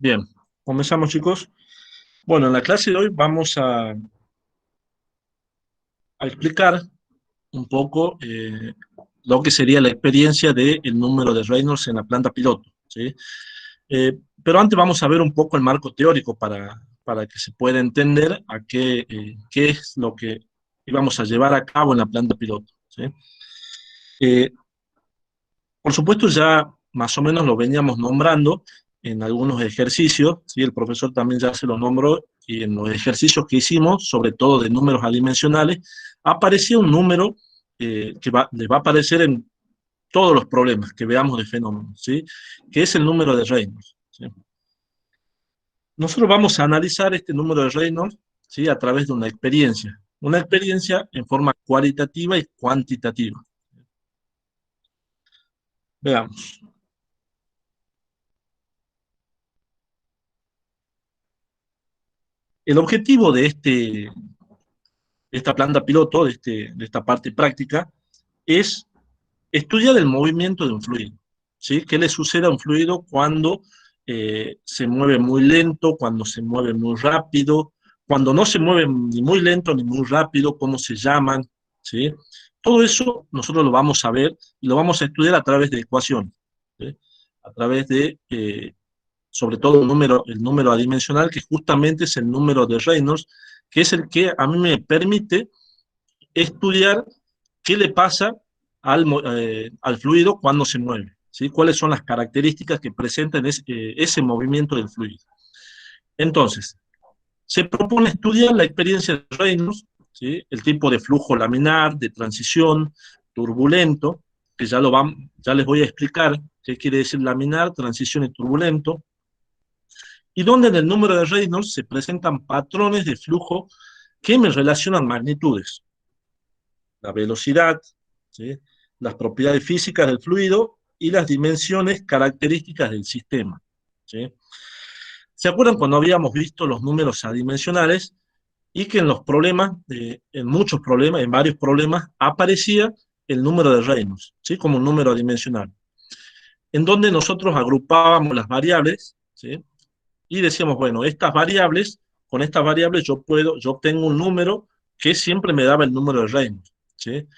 Bien, comenzamos chicos. Bueno, en la clase de hoy vamos a explicar un poco lo que sería la experiencia del número de Reynolds en la planta piloto, ¿sí? Pero antes vamos a ver un poco el marco teórico para que se pueda entender qué es lo que íbamos a llevar a cabo en la planta piloto, ¿sí? Eh, Por supuesto, ya más o menos lo veníamos nombrando en algunos ejercicios, ¿sí? El profesor también ya se lo nombró, y en los ejercicios que hicimos, sobre todo de números adimensionales, aparecía un número les va a aparecer en todos los problemas que veamos de fenómenos, ¿sí? Que es el número de Reynolds, ¿sí? Nosotros vamos a analizar este número de Reynolds, ¿sí? A través de una experiencia en forma cualitativa y cuantitativa. Veamos. El objetivo de esta planta piloto, de esta parte práctica, es estudiar el movimiento de un fluido, ¿sí? ¿Qué le sucede a un fluido cuando se mueve muy lento, cuando se mueve muy rápido, cuando no se mueve ni muy lento ni muy rápido, cómo se llaman, ¿sí? Todo eso nosotros lo vamos a ver y lo vamos a estudiar a través de ecuaciones, ¿sí? A través sobre todo el número adimensional, que justamente es el número de Reynolds, que es el que a mí me permite estudiar qué le pasa al fluido cuando se mueve, ¿sí? Cuáles son las características que presentan ese movimiento del fluido. Entonces, se propone estudiar la experiencia de Reynolds, ¿sí? El tipo de flujo laminar, de transición, turbulento, que ya les voy a explicar qué quiere decir laminar, transición y turbulento, y donde en el número de Reynolds se presentan patrones de flujo que me relacionan magnitudes, la velocidad, ¿sí? Las propiedades físicas del fluido y las dimensiones características del sistema, ¿sí? ¿Se acuerdan cuando habíamos visto los números adimensionales y que en los problemas, en muchos problemas, en varios problemas, aparecía el número de Reynolds, ¿sí? Como un número adimensional, en donde nosotros agrupábamos las variables, ¿sí? Y decíamos, bueno, con estas variables yo obtengo un número que siempre me daba el número de Reynolds, ¿sí?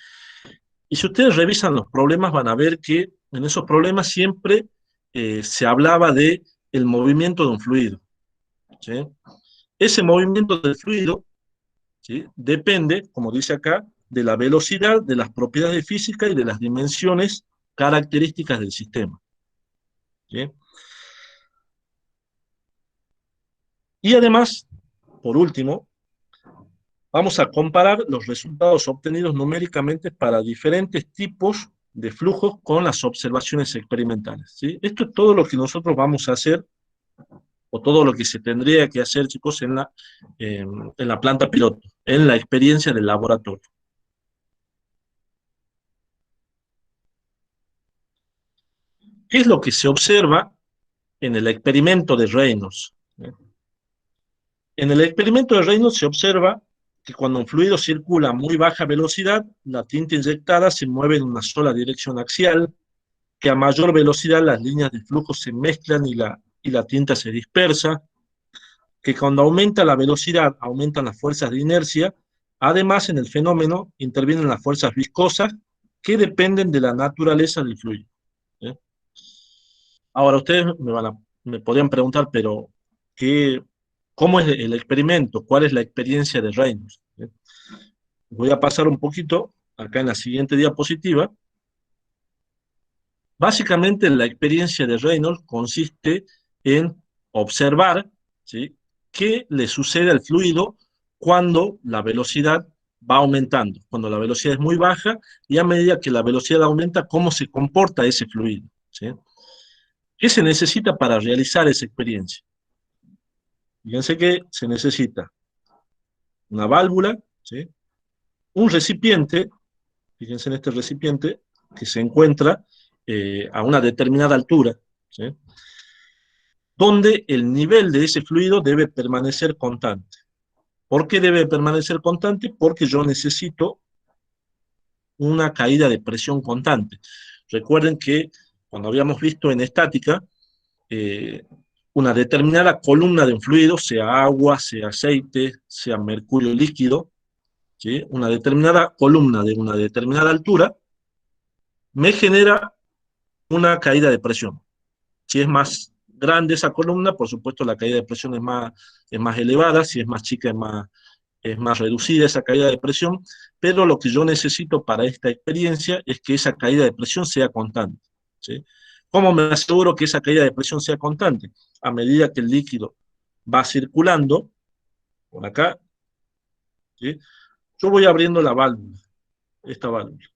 Y si ustedes revisan los problemas, van a ver que en esos problemas siempre se hablaba de el movimiento de un fluido, ¿sí? Ese movimiento del fluido, ¿sí? Depende, como dice acá, de la velocidad, de las propiedades físicas y de las dimensiones características del sistema, ¿sí? Y además, por último, vamos a comparar los resultados obtenidos numéricamente para diferentes tipos de flujos con las observaciones experimentales, ¿sí? Esto es todo lo que nosotros vamos a hacer, o todo lo que se tendría que hacer, chicos, en la planta piloto, en la experiencia del laboratorio. ¿Qué es lo que se observa en el experimento de Reynolds? En el experimento de Reynolds se observa que cuando un fluido circula a muy baja velocidad, la tinta inyectada se mueve en una sola dirección axial, que a mayor velocidad las líneas de flujo se mezclan y la tinta se dispersa, que cuando aumenta la velocidad aumentan las fuerzas de inercia. Además, en el fenómeno intervienen las fuerzas viscosas que dependen de la naturaleza del fluido, ¿eh? Ahora, me podrían preguntar, pero ¿qué, ¿cómo es el experimento? ¿Cuál es la experiencia de Reynolds? Voy a pasar un poquito acá en la siguiente diapositiva. Básicamente, la experiencia de Reynolds consiste en observar, ¿sí? Qué le sucede al fluido cuando la velocidad va aumentando, cuando la velocidad es muy baja, y a medida que la velocidad aumenta, cómo se comporta ese fluido, ¿sí? ¿Qué se necesita para realizar esa experiencia? Fíjense que se necesita una válvula, ¿sí? Un recipiente, fíjense en este recipiente, que se encuentra a una determinada altura, ¿sí? Donde el nivel de ese fluido debe permanecer constante. ¿Por qué debe permanecer constante? Porque yo necesito una caída de presión constante. Recuerden que cuando habíamos visto en estática, eh, una determinada columna de un fluido, sea agua, sea aceite, sea mercurio líquido, ¿sí? Una determinada columna de una determinada altura me genera una caída de presión. Si es más grande esa columna, por supuesto la caída de presión es más elevada, si es más chica es más reducida esa caída de presión, pero lo que yo necesito para esta experiencia es que esa caída de presión sea constante, ¿sí? ¿Cómo me aseguro que esa caída de presión sea constante? A medida que el líquido va circulando, por acá, ¿sí? Yo voy abriendo la válvula, esta válvula,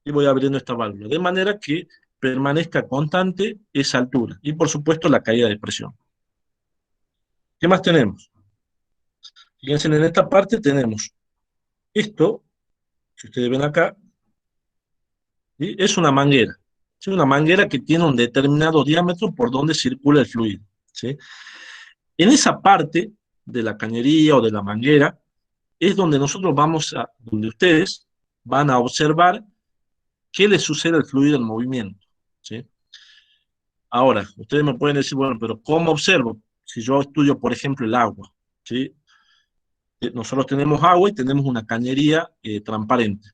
y voy abriendo esta válvula, de manera que permanezca constante esa altura, y por supuesto la caída de presión. ¿Qué más tenemos? Fíjense, en esta parte tenemos esto, que ustedes ven acá, ¿sí? Es una manguera. ¿Sí? Una manguera que tiene un determinado diámetro por donde circula el fluido, ¿sí? En esa parte de la cañería o de la manguera es donde donde ustedes van a observar qué le sucede al fluido en movimiento, ¿sí? Ahora, ustedes me pueden decir, bueno, pero ¿cómo observo? Si yo estudio, por ejemplo, el agua, ¿sí? Nosotros tenemos agua y tenemos una cañería transparente.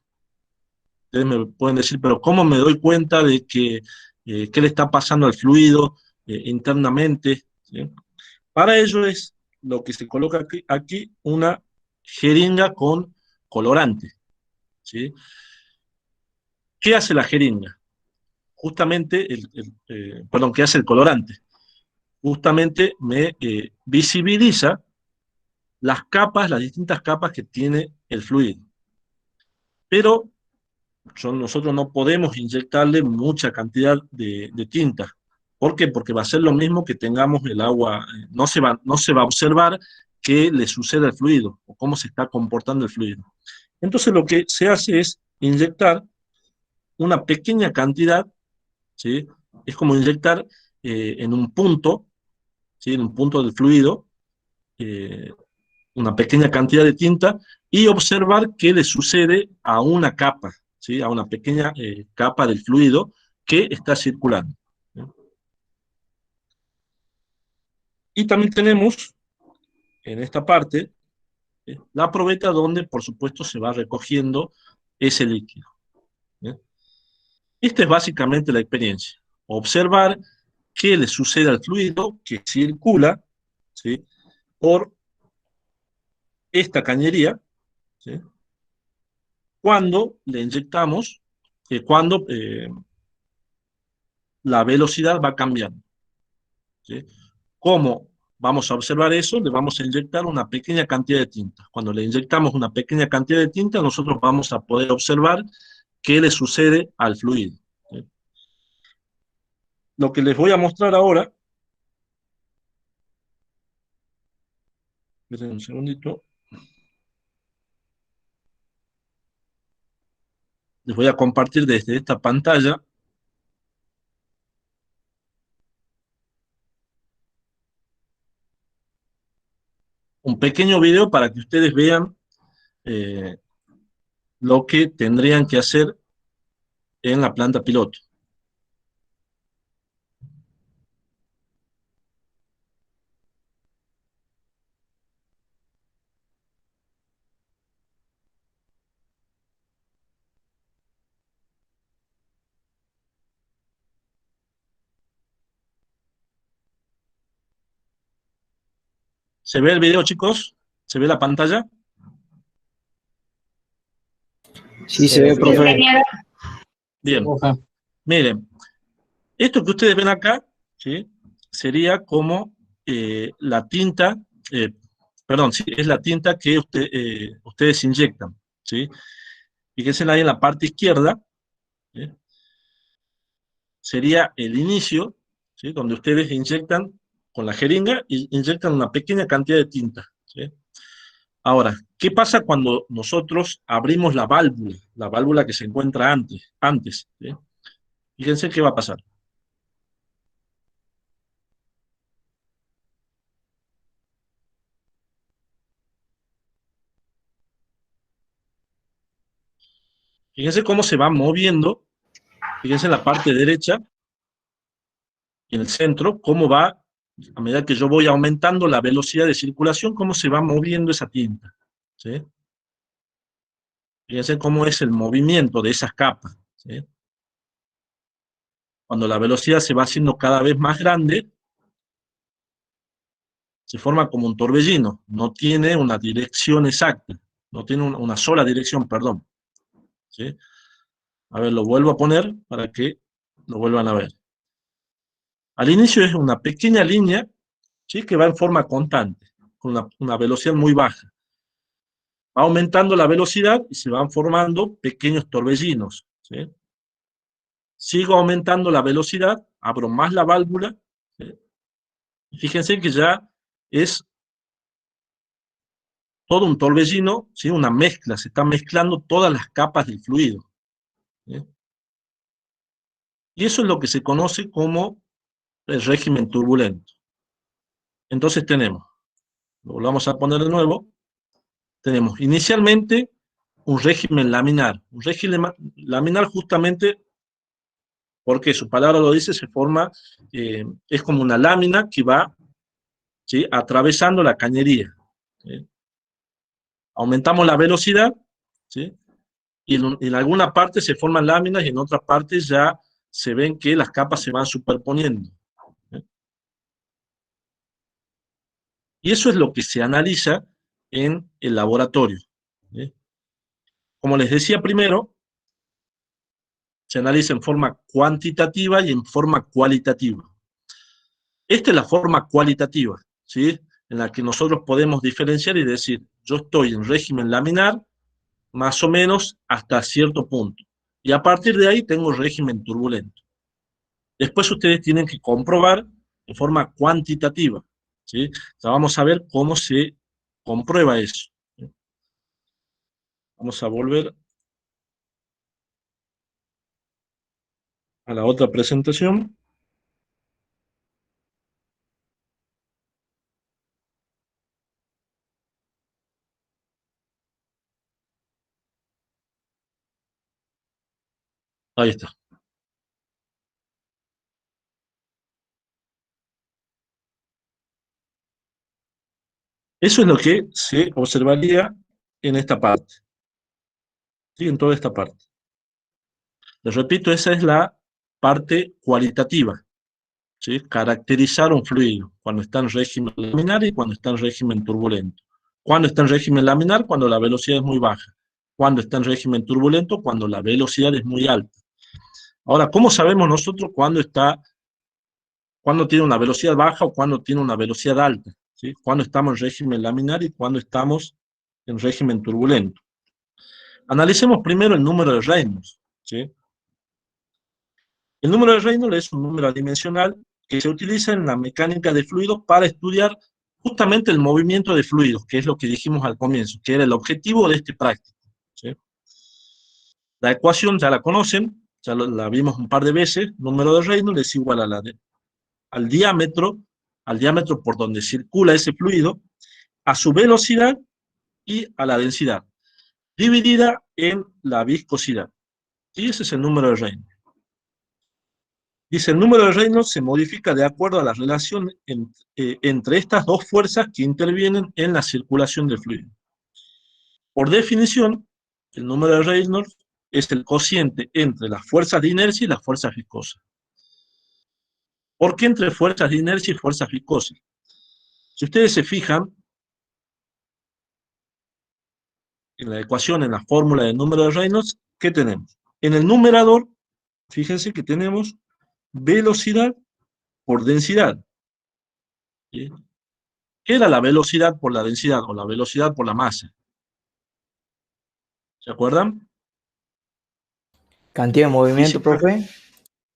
Ustedes me pueden decir, pero ¿cómo me doy cuenta de que qué le está pasando al fluido internamente? ¿Sí? Para ello es lo que se coloca aquí una jeringa con colorante, ¿sí? ¿Qué hace la jeringa? Justamente, perdón, ¿qué hace el colorante? Justamente me visibiliza las capas, las distintas capas que tiene el fluido. Pero nosotros no podemos inyectarle mucha cantidad de tinta. ¿Por qué? Porque va a ser lo mismo que tengamos el agua, no se va a observar qué le sucede al fluido o cómo se está comportando el fluido. Entonces lo que se hace es inyectar una pequeña cantidad, ¿sí? Es como inyectar en un punto, ¿sí? En un punto del fluido, eh, una pequeña cantidad de tinta y observar qué le sucede a una capa, ¿sí? A una pequeña capa del fluido que está circulando, ¿sí? Y también tenemos en esta parte la probeta donde, por supuesto, se va recogiendo ese líquido, ¿sí? Esta es básicamente la experiencia. Observar qué le sucede al fluido que circula, ¿sí? Por esta cañería, ¿sí? Cuando le inyectamos, cuando la velocidad va cambiando, ¿sí? ¿Cómo vamos a observar eso? Le vamos a inyectar una pequeña cantidad de tinta. Cuando le inyectamos una pequeña cantidad de tinta, nosotros vamos a poder observar qué le sucede al fluido, ¿sí? Lo que les voy a mostrar ahora, esperen un segundito, les voy a compartir desde esta pantalla un pequeño video para que ustedes vean eh, lo que tendrían que hacer en la planta piloto. ¿Se ve el video, chicos? ¿Se ve la pantalla? Sí, se ve, profe. Bien. Miren, esto que ustedes ven acá, ¿sí? Sería como la tinta, eh, perdón, sí, es la tinta que ustedes inyectan, ¿sí? Fíjense ahí en la parte izquierda, ¿sí? Sería el inicio, ¿sí? Donde ustedes inyectan con la jeringa y inyectan una pequeña cantidad de tinta, ¿sí? Ahora, ¿qué pasa cuando nosotros abrimos la válvula que se encuentra antes, ¿sí? Fíjense qué va a pasar. Fíjense cómo se va moviendo, fíjense en la parte derecha, Y en el centro, cómo va, a medida que yo voy aumentando la velocidad de circulación, cómo se va moviendo esa tinta. ¿Sí? Fíjense cómo es el movimiento de esas capas. ¿Sí? Cuando la velocidad se va haciendo cada vez más grande, se forma como un torbellino, no tiene una dirección exacta, no tiene una sola dirección, perdón. ¿Sí? A ver, lo vuelvo a poner para que lo vuelvan a ver. Al inicio es una pequeña línea, ¿sí?, que va en forma constante, con una velocidad muy baja. Va aumentando la velocidad y se van formando pequeños torbellinos. ¿Sí? Sigo aumentando la velocidad, abro más la válvula. ¿Sí? Fíjense que ya es todo un torbellino, ¿sí?, una mezcla, se están mezclando todas las capas del fluido. ¿Sí? Y eso es lo que se conoce como el régimen turbulento. Entonces tenemos, lo volvamos a poner de nuevo, tenemos inicialmente un régimen laminar. Un régimen laminar justamente porque su palabra lo dice, se forma, es como una lámina que va, ¿sí?, atravesando la cañería. ¿Sí? Aumentamos la velocidad, ¿sí?, y en alguna parte se forman láminas y en otra parte ya se ven que las capas se van superponiendo. ¿Sí? Y eso es lo que se analiza en el laboratorio. ¿Sí? Como les decía primero, se analiza en forma cuantitativa y en forma cualitativa. Esta es la forma cualitativa, ¿sí?, en la que nosotros podemos diferenciar y decir, yo estoy en régimen laminar, más o menos hasta cierto punto. Y a partir de ahí tengo régimen turbulento. Después ustedes tienen que comprobar de forma cuantitativa, ¿sí? O sea, vamos a ver cómo se comprueba eso. ¿Sí? Vamos a volver a la otra presentación. Ahí está. Eso es lo que se observaría en esta parte, ¿sí?, en toda esta parte. Les repito, esa es la parte cualitativa, ¿sí? Caracterizar un fluido, cuando está en régimen laminar y cuando está en régimen turbulento. Cuando está en régimen laminar, cuando la velocidad es muy baja. Cuando está en régimen turbulento, cuando la velocidad es muy alta. Ahora, ¿cómo sabemos nosotros cuándo tiene una velocidad baja o cuándo tiene una velocidad alta? ¿Sí? Cuándo estamos en régimen laminar y cuándo estamos en régimen turbulento. Analicemos primero el número de Reynolds. ¿Sí? El número de Reynolds es un número adimensional que se utiliza en la mecánica de fluidos para estudiar justamente el movimiento de fluidos, que es lo que dijimos al comienzo, que era el objetivo de este práctico. ¿Sí? La ecuación ya la conocen, ya la vimos un par de veces, número de Reynolds es igual a al diámetro por donde circula ese fluido, a su velocidad y a la densidad, dividida en la viscosidad. Y ese es el número de Reynolds. Dice, el número de Reynolds se modifica de acuerdo a la relación entre estas dos fuerzas que intervienen en la circulación del fluido. Por definición, el número de Reynolds es el cociente entre las fuerzas de inercia y las fuerzas viscosas. ¿Por qué entre fuerzas de inercia y fuerzas viscosas? Si ustedes se fijan en la ecuación, en la fórmula del número de Reynolds, ¿qué tenemos? En el numerador, fíjense que tenemos velocidad por densidad. ¿Sí? ¿Qué era la velocidad por la densidad o la velocidad por la masa? ¿Se acuerdan? Cantidad de movimiento, Física, profe.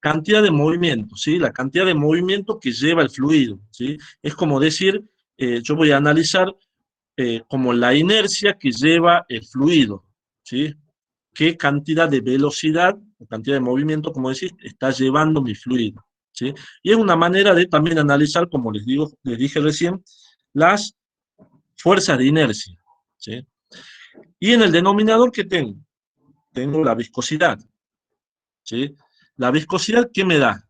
cantidad de movimiento, ¿sí? La cantidad de movimiento que lleva el fluido, ¿sí? Es como decir, yo voy a analizar como la inercia que lleva el fluido, ¿sí? ¿Qué cantidad de velocidad o cantidad de movimiento, como decís, está llevando mi fluido? ¿Sí? Y es una manera de también analizar, como les dije recién, las fuerzas de inercia. ¿Sí? Y en el denominador, ¿qué tengo? Tengo la viscosidad. ¿Sí? La viscosidad, ¿qué me da?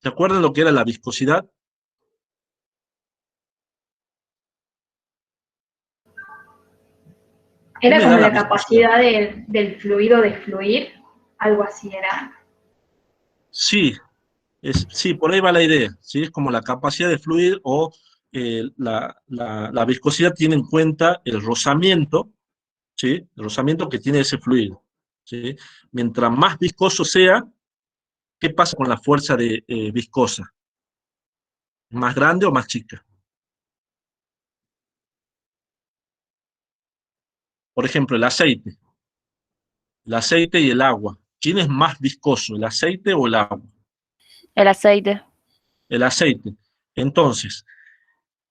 ¿Se acuerdan lo que era la viscosidad? ¿Qué Era me da como la la viscosidad? capacidad del fluido de fluir, algo así era. Sí, sí, por ahí va la idea, ¿sí? Es como la capacidad de fluir o la viscosidad tiene en cuenta el rozamiento, ¿sí? El rozamiento que tiene ese fluido, ¿sí? Mientras más viscoso sea, ¿qué pasa con la fuerza de viscosa? ¿Más grande o más chica? Por ejemplo, el aceite y el agua. ¿Quién es más viscoso, el aceite o el agua? El aceite. El aceite. Entonces,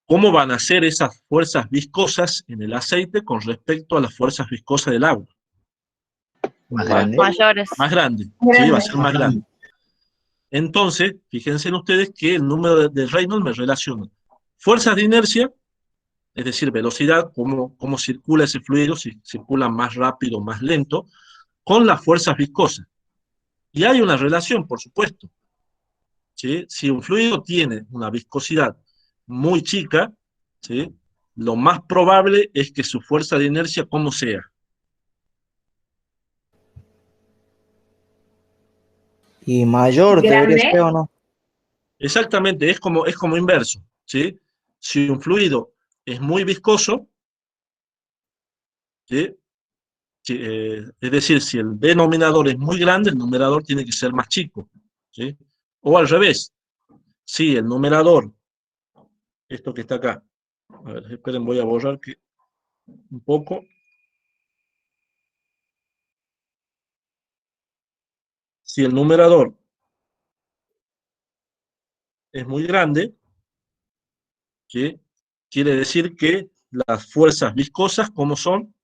¿cómo van a ser esas fuerzas viscosas en el aceite con respecto a las fuerzas viscosas del agua? Más grande. Mayores. Más grande, ¿sí? Va a Grande. ser más grande. Entonces, fíjense en ustedes que el número de Reynolds me relaciona fuerzas de inercia, es decir, velocidad, cómo circula ese fluido, si circula más rápido o más lento, con las fuerzas viscosas. Y hay una relación, por supuesto, ¿sí? Si un fluido tiene una viscosidad muy chica, ¿sí? Lo más probable es que su fuerza de inercia, ¿cómo sea? Y mayor debería ser, Grande. ¿o no? Exactamente, es como inverso, ¿sí? Si un fluido es muy viscoso, ¿sí? Es decir, si el denominador es muy grande, el numerador tiene que ser más chico, ¿sí? O al revés, si el numerador, esto que está acá, a ver, esperen, voy a borrar un poco. Si el numerador es muy grande, ¿sí? Quiere decir que las fuerzas viscosas, ¿cómo son?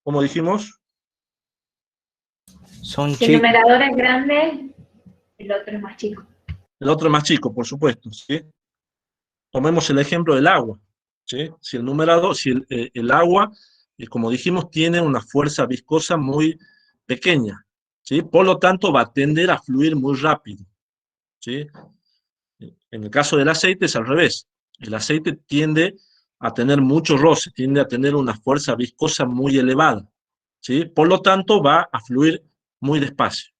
Como dijimos, Son Si el chicos. numerador es grande, el otro es más chico. el otro es más chico, por supuesto, ¿sí? Tomemos el ejemplo del agua, ¿sí? Si el agua, como dijimos, tiene una fuerza viscosa muy pequeña, ¿sí? Por lo tanto, va a tender a fluir muy rápido, ¿sí? En el caso del aceite es al revés. El aceite tiende a tener mucho roce, tiende a tener una fuerza viscosa muy elevada, ¿sí? Por lo tanto, va a fluir muy despacio,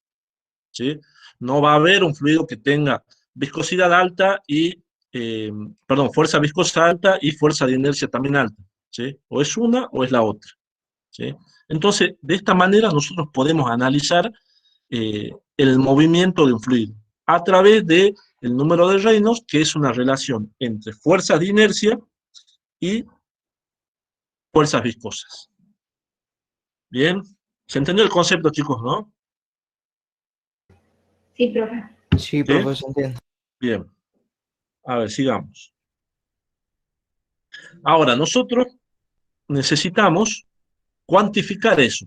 ¿sí? No va a haber un fluido que tenga viscosidad alta perdón, fuerza viscosa alta y fuerza de inercia también alta, ¿sí? O es una o es la otra, ¿sí? Entonces, de esta manera nosotros podemos analizar el movimiento de un fluido a través de el número de Reynolds, que es una relación entre fuerzas de inercia y fuerzas viscosas. Bien, ¿se entendió el concepto, chicos, no? Sí, profe. Sí, ¿Sí? profesor, entiendo. Bien, a ver, sigamos. Ahora, nosotros necesitamos cuantificar eso.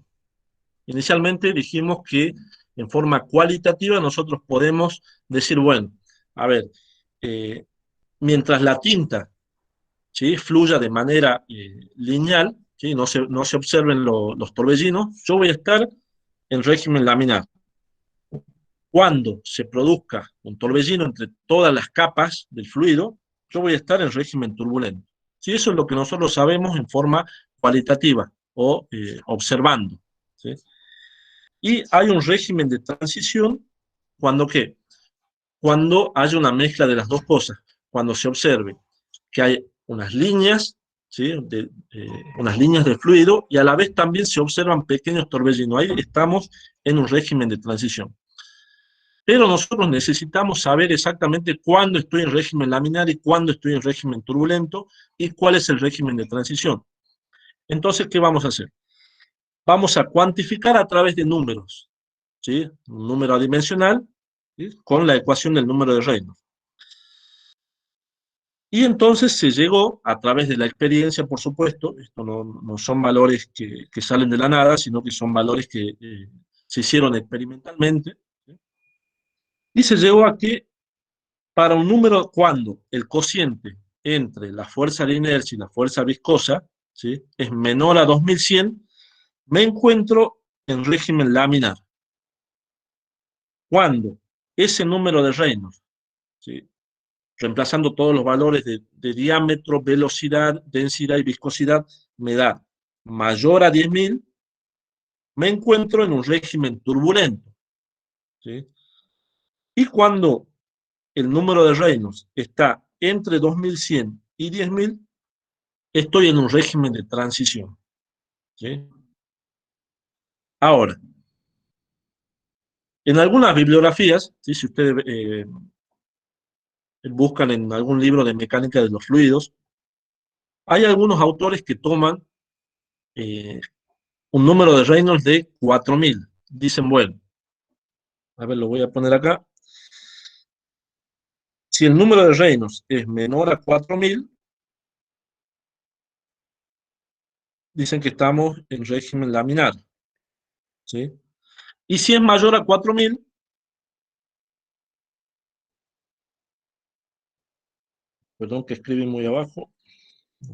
Inicialmente dijimos que en forma cualitativa nosotros podemos decir, bueno, a ver, eh, mientras la tinta, ¿sí? Fluya de manera lineal, ¿sí? No se observen los torbellinos, yo voy a estar en régimen laminar. Cuando se produzca un torbellino entre todas las capas del fluido, yo voy a estar en régimen turbulento. ¿Sí? Eso es lo que nosotros sabemos en forma cualitativa o observando, ¿sí? Y hay un régimen de transición cuando ¿qué? Cuando haya una mezcla de las dos cosas, cuando se observe que hay unas líneas, ¿sí? Unas líneas de fluido y a la vez también se observan pequeños torbellinos. Ahí estamos en un régimen de transición. Pero nosotros necesitamos saber exactamente cuándo estoy en régimen laminar y cuándo estoy en régimen turbulento y cuál es el régimen de transición. Entonces, ¿qué vamos a hacer? Vamos a cuantificar a través de números, ¿sí? Un número adimensional, ¿sí? Con la ecuación del número de Reynolds. Y entonces se llegó, a través de la experiencia, por supuesto, esto no son valores que salen de la nada, sino que son valores que se hicieron experimentalmente, ¿sí? Y se llegó a que para un número cuando el cociente entre la fuerza de inercia y la fuerza viscosa, ¿sí? Es menor a 2100, me encuentro en régimen laminar. Cuando ese número de Reynolds, ¿sí? Reemplazando todos los valores de diámetro, velocidad, densidad y viscosidad, me da mayor a 10.000, me encuentro en un régimen turbulento, ¿sí? Y cuando el número de Reynolds está entre 2100 y 10.000, estoy en un régimen de transición, ¿sí? Ahora, en algunas bibliografías, ¿sí? Si ustedes buscan en algún libro de mecánica de los fluidos, hay algunos autores que toman eh, un número de Reynolds de 4000. Dicen, bueno, a ver, lo voy a poner acá. Si el número de Reynolds es menor a 4000, dicen que estamos en régimen laminar, ¿sí? Y si es mayor a 4000, perdón que escribí muy abajo,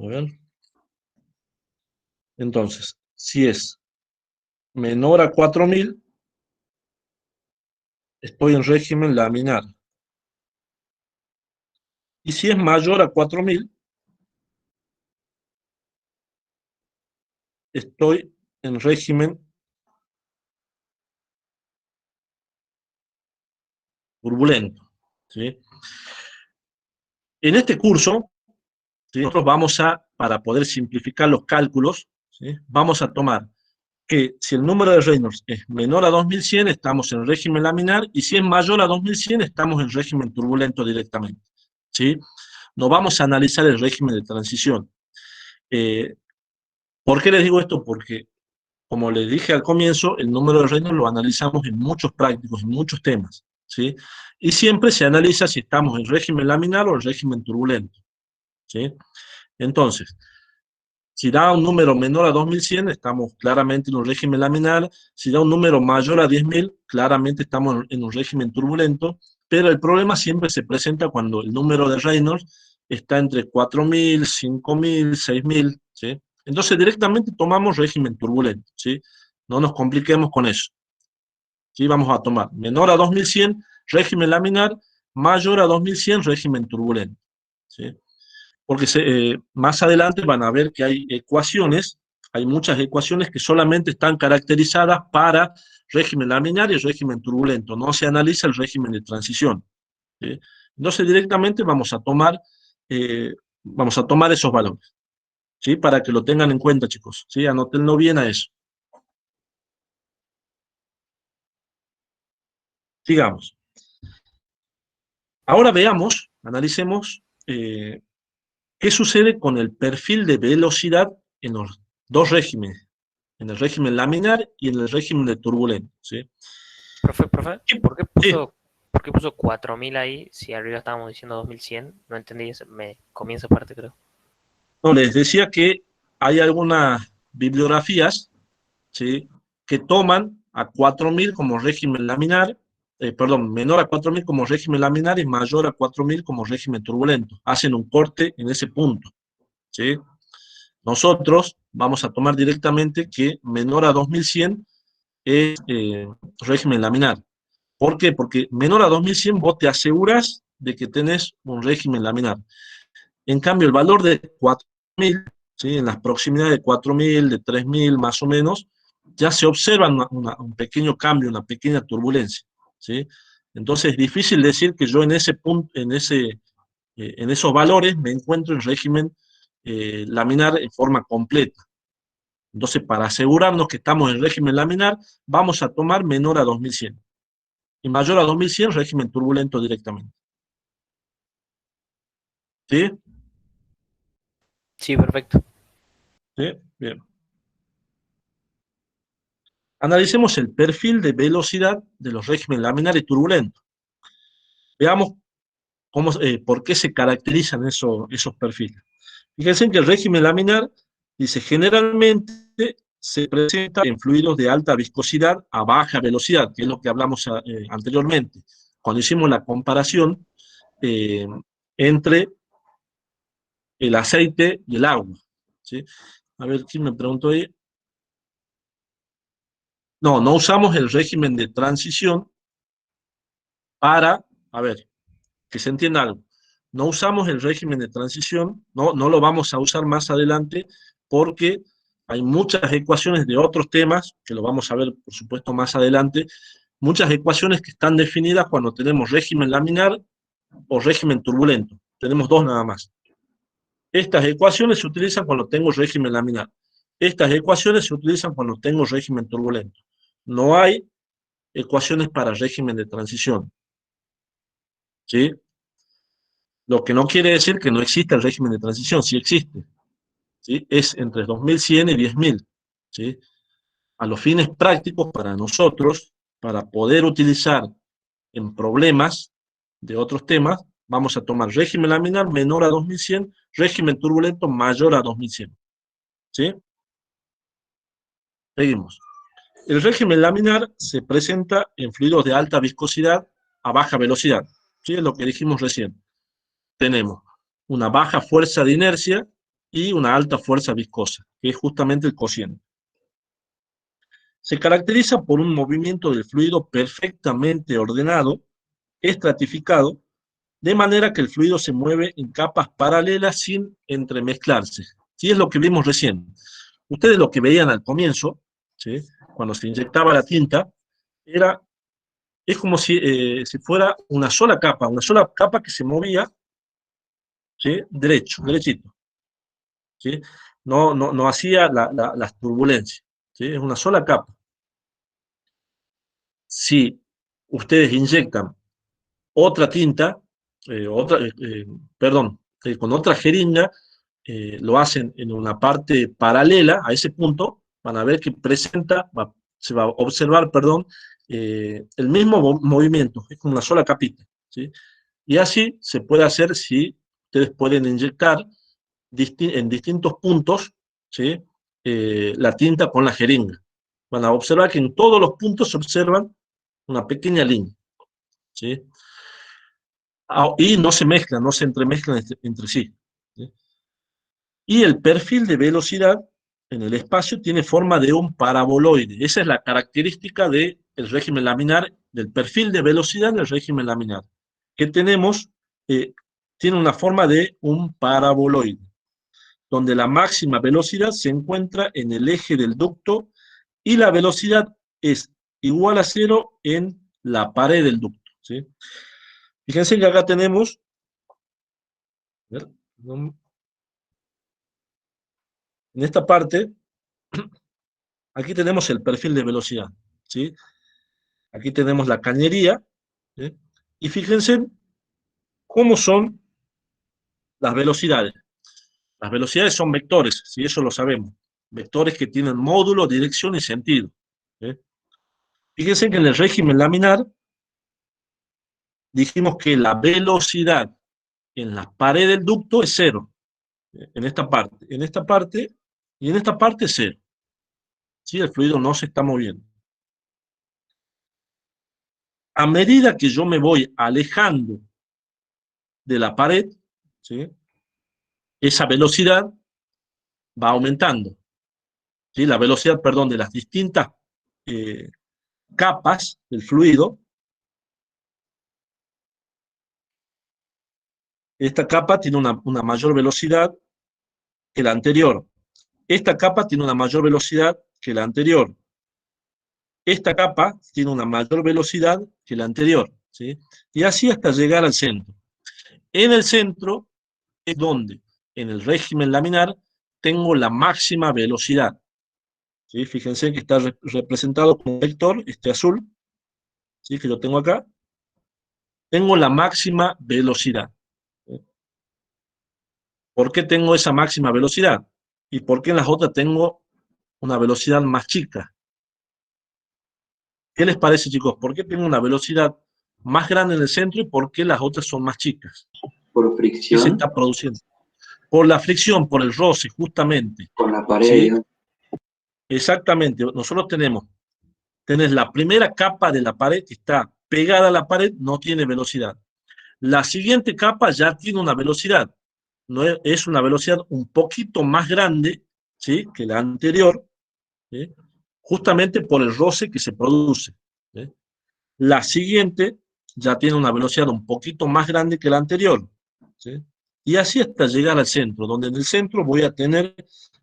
a ver. Entonces, si es menor a 4000, estoy en régimen laminar. Y si es mayor a 4000, estoy en régimen turbulento, ¿sí? En este curso, ¿sí? Nosotros vamos a, para poder simplificar los cálculos, ¿sí? Vamos a tomar que si el número de Reynolds es menor a 2100, estamos en régimen laminar, y si es mayor a 2100, estamos en régimen turbulento directamente, ¿sí? No vamos a analizar el régimen de transición. ¿Por qué les digo esto? Porque, como les dije al comienzo, el número de Reynolds lo analizamos en muchos prácticos, en muchos temas, ¿sí? Y siempre se analiza si estamos en régimen laminar o en régimen turbulento, ¿sí? Entonces, si da un número menor a 2100, estamos claramente en un régimen laminar. Si da un número mayor a 10.000, claramente estamos en un régimen turbulento. Pero el problema siempre se presenta cuando el número de Reynolds está entre 4000, 5000, 6000, ¿sí? Entonces directamente tomamos régimen turbulento, ¿sí? No nos compliquemos con eso, ¿sí? Vamos a tomar menor a 2100, régimen laminar; mayor a 2100, régimen turbulento, ¿sí? Porque más adelante van a ver que hay ecuaciones, hay muchas ecuaciones que solamente están caracterizadas para régimen laminar y régimen turbulento, no se analiza el régimen de transición, ¿sí? Entonces directamente eh, vamos a tomar esos valores, ¿sí? Para que lo tengan en cuenta, chicos, ¿sí? Anótenlo bien a eso. Sigamos. Ahora veamos, analicemos qué sucede con el perfil de velocidad en los dos regímenes, en el régimen laminar y en el régimen de turbulento, ¿sí? Profe, Sí, sí. ¿por qué puso 4000 ahí si arriba estábamos diciendo 2100? No entendí, me comienza parte, creo. No, les decía que hay algunas bibliografías, ¿sí? Que toman a 4000 como régimen laminar, perdón, menor a 4000 como régimen laminar y mayor a 4000 como régimen turbulento. Hacen un corte en ese punto, ¿sí? Nosotros vamos a tomar directamente que menor a 2100 es régimen laminar. ¿Por qué? Porque menor a 2100 vos te aseguras de que tenés un régimen laminar. En cambio, el valor de 4000, ¿sí? En las proximidades de 4000, de 3000 más o menos, ya se observa un pequeño cambio, una pequeña turbulencia, ¿sí? Entonces es difícil decir que yo en ese punto, en esos valores me encuentro en régimen laminar en forma completa. Entonces, para asegurarnos que estamos en régimen laminar, vamos a tomar menor a 2100. Y mayor a 2100, régimen turbulento directamente. ¿Sí? Sí, perfecto. ¿Sí? Bien. Analicemos el perfil de velocidad de los regímenes laminar y turbulento. Veamos por qué se caracterizan esos perfiles. Fíjense que el régimen laminar dice generalmente se presenta en fluidos de alta viscosidad a baja velocidad, que es lo que hablamos anteriormente, cuando hicimos la comparación eh, entre el aceite y el agua, ¿sí? A ver, ¿quién me preguntó ahí? No, no usamos el régimen de transición, para, a ver, que se entienda algo. No usamos el régimen de transición, no lo vamos a usar más adelante porque hay muchas ecuaciones de otros temas, que lo vamos a ver, por supuesto, más adelante, muchas ecuaciones que están definidas cuando tenemos régimen laminar o régimen turbulento. Tenemos dos nada más. Estas ecuaciones se utilizan cuando tengo régimen laminar. Estas ecuaciones se utilizan cuando tengo régimen turbulento. No hay ecuaciones para régimen de transición. ¿Sí? Lo que no quiere decir que no exista el régimen de transición, sí existe. ¿Sí? Es entre 2100 y 10.000. ¿Sí? A los fines prácticos para nosotros, para poder utilizar en problemas de otros temas, vamos a tomar régimen laminar menor a 2100, régimen turbulento mayor a 2100. ¿Sí? Seguimos. El régimen laminar se presenta en fluidos de alta viscosidad a baja velocidad. ¿Sí? Es lo que dijimos recién. Tenemos una baja fuerza de inercia y una alta fuerza viscosa, que es justamente el cociente. Se caracteriza por un movimiento del fluido perfectamente ordenado, estratificado, de manera que el fluido se mueve en capas paralelas sin entremezclarse. ¿Sí? Es lo que vimos recién. Ustedes lo que veían al comienzo, ¿sí? Cuando se inyectaba la tinta, es como si fuera una sola capa que se movía, ¿sí? Derechito. ¿Sí? No hacía las turbulencias. ¿Sí? Es una sola capa. Si ustedes inyectan otra tinta, con otra jeringa, lo hacen en una parte paralela a ese punto, van a ver que se va a observar, el mismo movimiento, es como una sola capita, ¿sí? Y así se puede hacer si ustedes pueden inyectar en distintos puntos, ¿sí? La tinta con la jeringa. Van a observar que en todos los puntos se observan una pequeña línea, ¿sí? Y no se mezclan, no se entremezclan entre sí, ¿sí? Y el perfil de velocidad en el espacio tiene forma de un paraboloide. Esa es la característica del régimen laminar, del perfil de velocidad del régimen laminar. Que tenemos, tiene una forma de un paraboloide, donde la máxima velocidad se encuentra en el eje del ducto y la velocidad es igual a 0 en la pared del ducto, ¿sí? Fíjense que acá tenemos, a ver, en esta parte, aquí tenemos el perfil de velocidad, ¿sí? Aquí tenemos la cañería, ¿sí? Y fíjense cómo son las velocidades. Las velocidades son vectores, ¿sí? Eso lo sabemos. Vectores que tienen módulo, dirección y sentido, ¿sí? Fíjense que en el régimen laminar dijimos que la velocidad en la pared del ducto es 0. En esta parte y en esta parte es 0. ¿Sí? El fluido no se está moviendo. A medida que yo me voy alejando de la pared, ¿sí? Esa velocidad va aumentando, ¿sí? La velocidad, de las distintas capas del fluido. Esta capa tiene una mayor velocidad que la anterior. Esta capa tiene una mayor velocidad que la anterior. Esta capa tiene una mayor velocidad que la anterior, ¿sí? Y así hasta llegar al centro. En el centro es donde, en el régimen laminar, tengo la máxima velocidad, ¿sí? Fíjense que está representado con un vector, este azul, ¿sí? Que lo tengo acá. Tengo la máxima velocidad. ¿Por qué tengo esa máxima velocidad? ¿Y por qué en las otras tengo una velocidad más chica? ¿Qué les parece, chicos? ¿Por qué tengo una velocidad más grande en el centro y por qué las otras son más chicas? Por ¿Qué se fricción está produciendo? Por la fricción, por el roce, justamente. con la pared. ¿Sí? Exactamente. Nosotros tenés la primera capa de la pared que está pegada a la pared, no tiene velocidad. La siguiente capa ya tiene una velocidad. No es una velocidad un poquito más grande, ¿sí? Que la anterior, ¿sí? Justamente por el roce que se produce, ¿sí? La siguiente ya tiene una velocidad un poquito más grande que la anterior, ¿sí? Y así hasta llegar al centro, donde en el centro voy a tener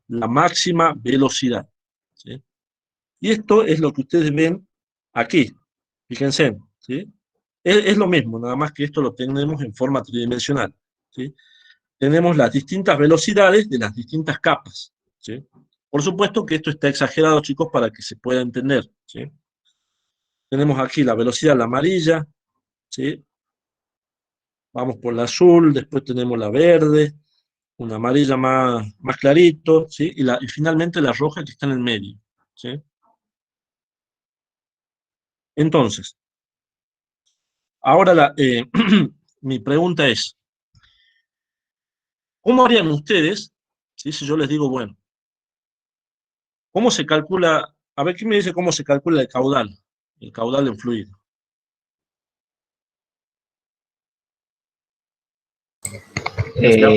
la máxima velocidad, ¿sí? Y esto es lo que ustedes ven aquí, fíjense, ¿sí? Es lo mismo, nada más que esto lo tenemos en forma tridimensional, ¿sí? Tenemos las distintas velocidades de las distintas capas, ¿sí? Por supuesto que esto está exagerado, chicos, para que se pueda entender, ¿sí? Tenemos aquí la velocidad, la amarilla, ¿sí? Vamos por la azul, después tenemos la verde, una amarilla más clarito, ¿sí? Y finalmente la roja que está en el medio, ¿sí? Entonces, ahora mi pregunta es, ¿cómo harían ustedes, ¿sí? Si yo les digo, bueno, ¿cómo se calcula? A ver, ¿quién me dice cómo se calcula el caudal de un fluido?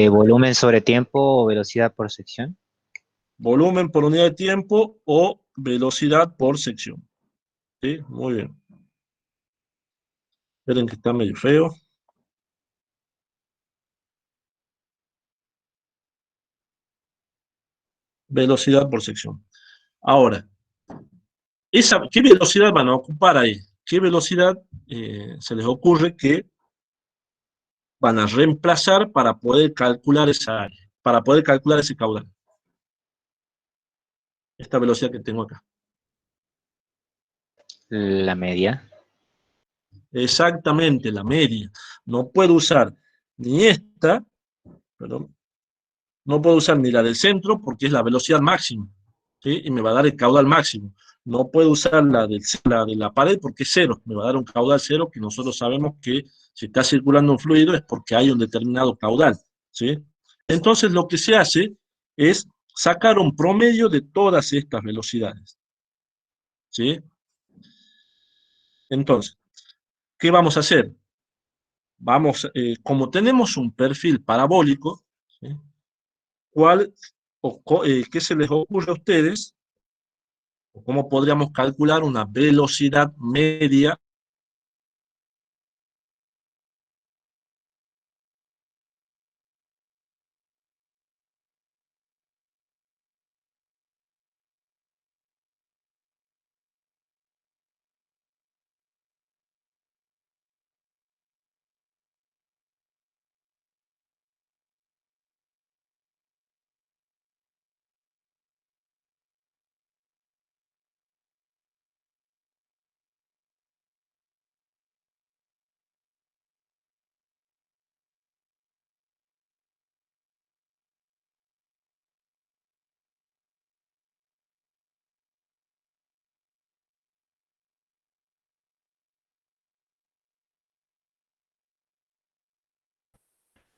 Volumen sobre tiempo o velocidad por sección. Volumen por unidad de tiempo o velocidad por sección. ¿Sí? Muy bien. Esperen que está medio feo. Velocidad por sección. Ahora, ¿qué velocidad van a ocupar ahí? ¿Qué velocidad se les ocurre que van a reemplazar para poder calcular esa área, para poder calcular ese caudal? Esta velocidad que tengo acá. La media. Exactamente, la media. No puedo usar ni esta, perdón, no puedo usar ni la del centro porque es la velocidad máxima, ¿sí? Y me va a dar el caudal máximo. No puedo usar la de la pared porque es cero, me va a dar un caudal cero que nosotros sabemos que si está circulando un fluido es porque hay un determinado caudal, ¿sí? Entonces lo que se hace es sacar un promedio de todas estas velocidades, ¿sí? Entonces, ¿qué vamos a hacer? Como tenemos un perfil parabólico, ¿sí? ¿Qué se les ocurre a ustedes? ¿O cómo podríamos calcular una velocidad media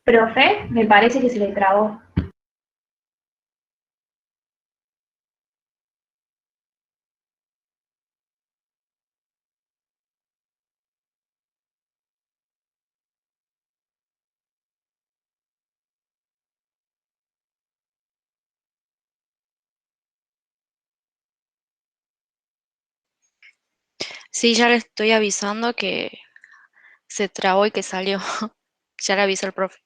Profe, me parece que se le trabó. Sí, ya le estoy avisando que se trabó y que salió. Ya le avisó el profe.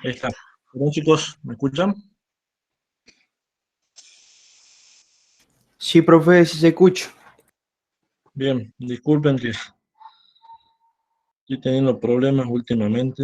Ahí está. Bueno, chicos, ¿me escuchan? Sí, profe, sí se escucha. Bien, disculpen que estoy teniendo problemas últimamente.